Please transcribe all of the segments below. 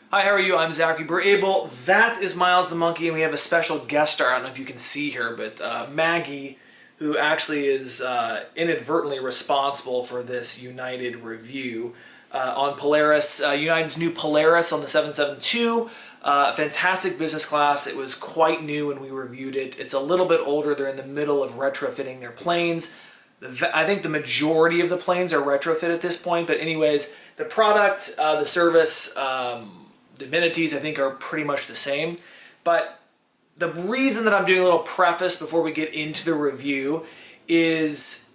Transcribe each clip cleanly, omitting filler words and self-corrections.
Hi, how are you? I'm Zachary Able. That is Miles the Monkey, and we have a special guest star. I don't know if you can see her, but Maggie, who actually is inadvertently responsible for this United review on Polaris. United's new Polaris on the 772. Fantastic business class. It was quite new when we reviewed it. It's a little bit older. They're in the middle of retrofitting their planes. I think the majority of the planes are retrofit at this point, but anyways, the product, the service, the amenities I think are pretty much the same. But the reason that I'm doing a little preface before we get into the review is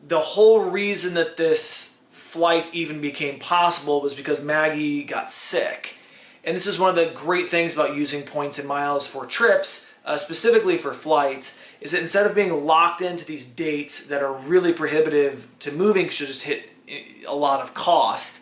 the whole reason that this flight even became possible was because Maggie got sick. And this is one of the great things about using points and miles for trips, specifically for flights, is that instead of being locked into these dates that are really prohibitive to moving because you just hit a lot of cost,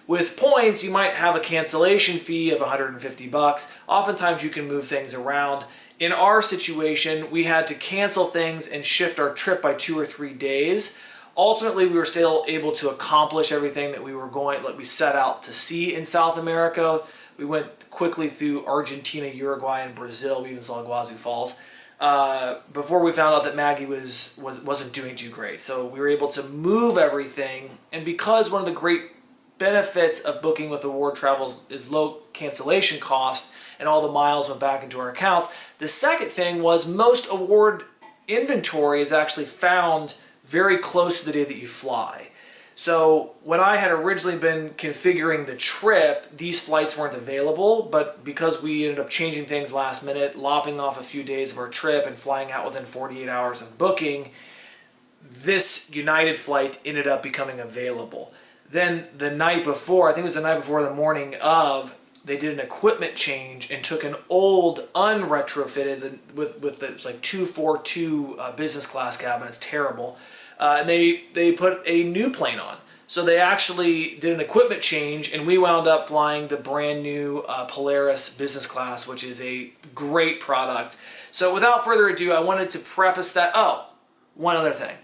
with points you might have a cancellation fee of $150. Oftentimes you can move things around. In our situation, we had to cancel things and shift our trip by 2 or 3 days. Ultimately, we were still able to accomplish everything that we set out to see in South America. We went quickly through Argentina, Uruguay, and Brazil. We even saw Iguazu Falls before we found out that Maggie wasn't doing too great. So we were able to move everything, and because one of the great benefits of booking with Award Travels is low cancellation cost and all the miles went back into our accounts. The second thing was most award inventory is actually found very close to the day that you fly. So when I had originally been configuring the trip, these flights weren't available, but because we ended up changing things last minute, lopping off a few days of our trip and flying out within 48 hours of booking, this United flight ended up becoming available. Then the night before, I think it was the night before the morning of, they did an equipment change and took an old unretrofitted with it was like 242 business class cabin. It's terrible. And they put a new plane on. So they actually did an equipment change, and we wound up flying the brand new Polaris business class, which is a great product. So without further ado, I wanted to preface that. Oh, one other thing.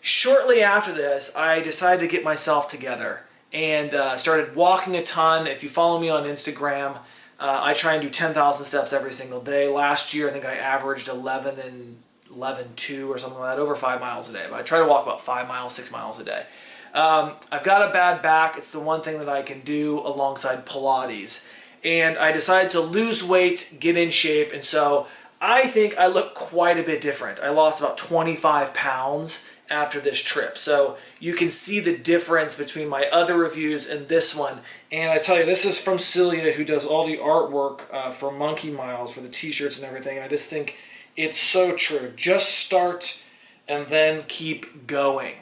Shortly after this, I decided to get myself together and started walking a ton. If you follow me on Instagram, I try and do 10,000 steps every single day. Last year, I think I averaged 11.2 or something like that, over 5 miles a day. But I try to walk about 5 miles, 6 miles a day. I've got a bad back. It's the one thing that I can do alongside Pilates. And I decided to lose weight, get in shape, and so I think I look quite a bit different. I lost about 25 pounds after this trip. So you can see the difference between my other reviews and this one. And I tell you, this is from Celia, who does all the artwork for Monkey Miles, for the t-shirts and everything. And I just think it's so true. Just start and then keep going.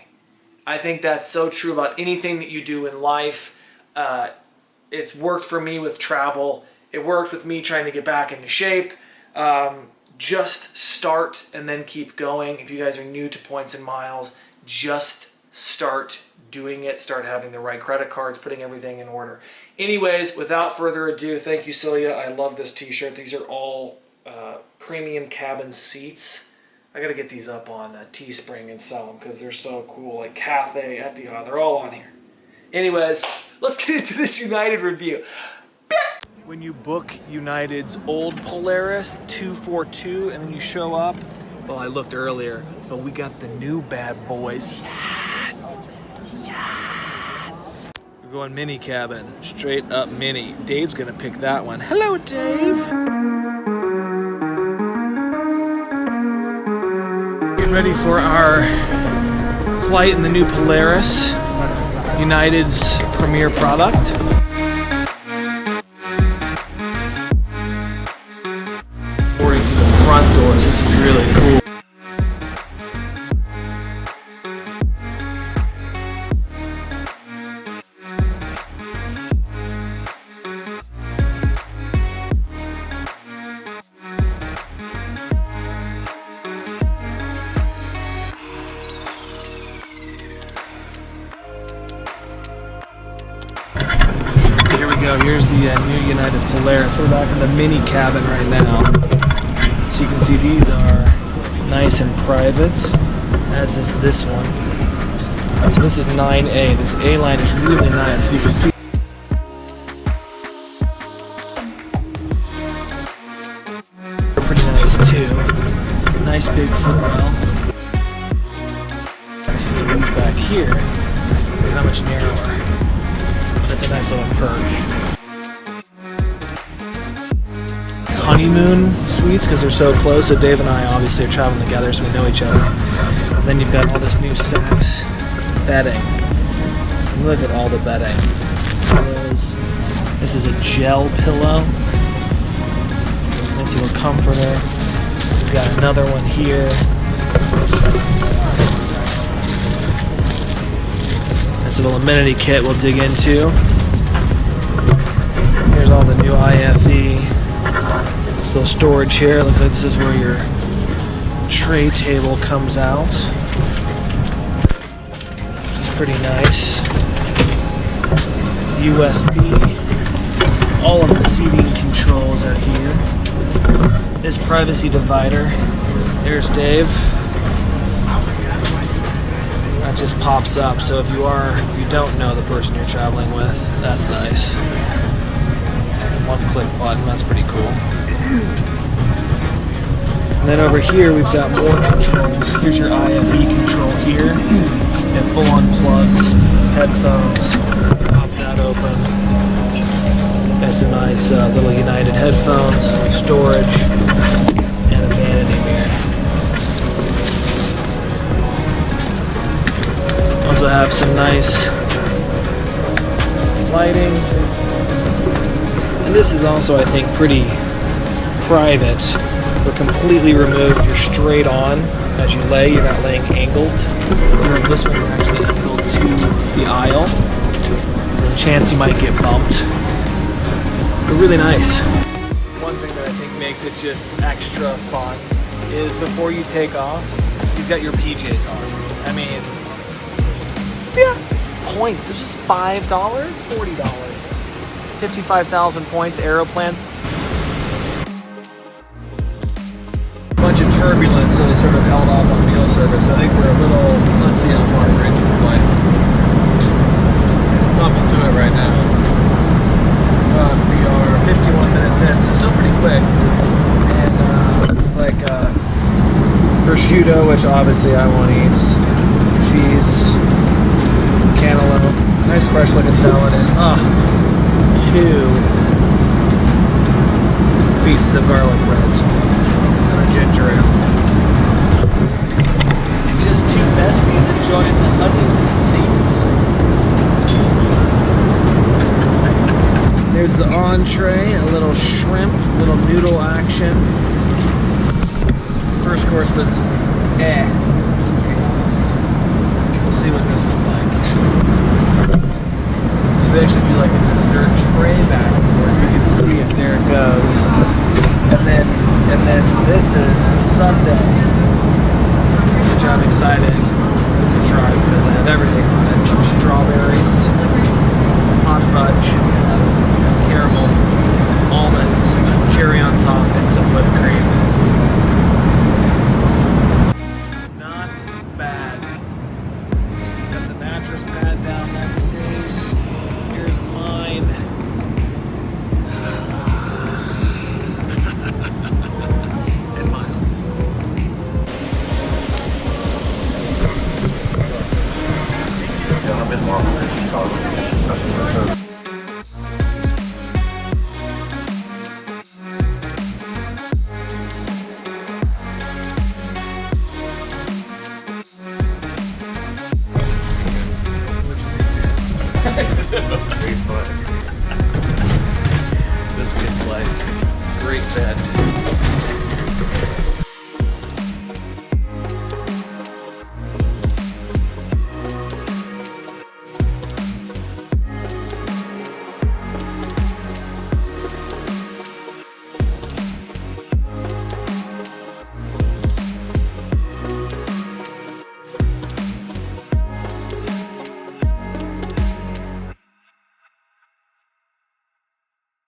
I think that's so true about anything that you do in life. It's worked for me with travel. It worked with me trying to get back into shape. Just start and then keep going. If you guys are new to points and miles, just start doing it. Start having the right credit cards, putting everything in order. Anyways, without further ado, thank you, Celia. I love this t-shirt. These are all premium cabin seats. I gotta get these up on Teespring and sell them because they're so cool. Like Cathay, Etihad, they're all on here. Anyways, let's get into this United review. When you book United's old Polaris 242 and then you show up, well, I looked earlier, but we got the new bad boys. Yes! Yes! We're going mini cabin, straight up mini. Dave's gonna pick that one. Hello, Dave! Getting ready for our flight in the new Polaris, United's premier product. Front doors, this is really cool. Here we go, here's the new United Polaris. We're back in the mini cabin right now. So you can see these are nice and private, as is this one. So this is 9A. This A line is really nice. You can see pretty nice too. Nice big footwell. These back here, look how much narrower. That's a nice little perk. Honeymoon suites because they're so close. So Dave and I obviously are traveling together, so we know each other. And then you've got all this new Saks bedding. Look at all the bedding. This is a gel pillow. Nice little comforter. We've got another one here. Nice little amenity kit we'll dig into. Here's all the new IFE. This little storage here. Looks like this is where your tray table comes out. It's pretty nice. USB. All of the seating controls are here. This privacy divider. There's Dave. That just pops up. So if you don't know the person you're traveling with, that's nice. One click button. That's pretty cool. And then over here we've got more controls. Here's your IFE control here. You have full-on plugs, headphones. Pop that open. Got some nice little United headphones, storage, and a vanity mirror. Also have some nice lighting. And this is also, I think, pretty private. We're completely removed. You're straight on as you lay. You're not laying angled. This one, you're actually angled to the aisle. There's a chance you might get bumped. But really nice. One thing that I think makes it just extra fun is before you take off, you've got your PJs on. I mean, yeah, points. It was just $5, $40. 55,000 points, Aeroplan. Bunch of turbulence, so they sort of held off on meal service. I think we're a little, let's see how far we're into the flight. Bumping through it right now. We are 51 minutes in, so still pretty quick. And this is like prosciutto, which obviously I won't eat. Cheese, cantaloupe, nice fresh looking salad, and 2 pieces of garlic bread and a ginger ale. Just 2 besties enjoying the honeymoon seats. There's the entree, a little shrimp, little noodle action. First course was We'll see what this was like. So we actually do like a dessert tray back and forth. You can see it, there it goes. And then this is the sundae, which I'm excited to try because I have everything on it. Strawberries, hot fudge, caramel, almonds, cherry on top, and some whipped cream. Not bad. Got the mattress pad down, that's great. Here's mine. And Miles. Facebook. This gets like great bed.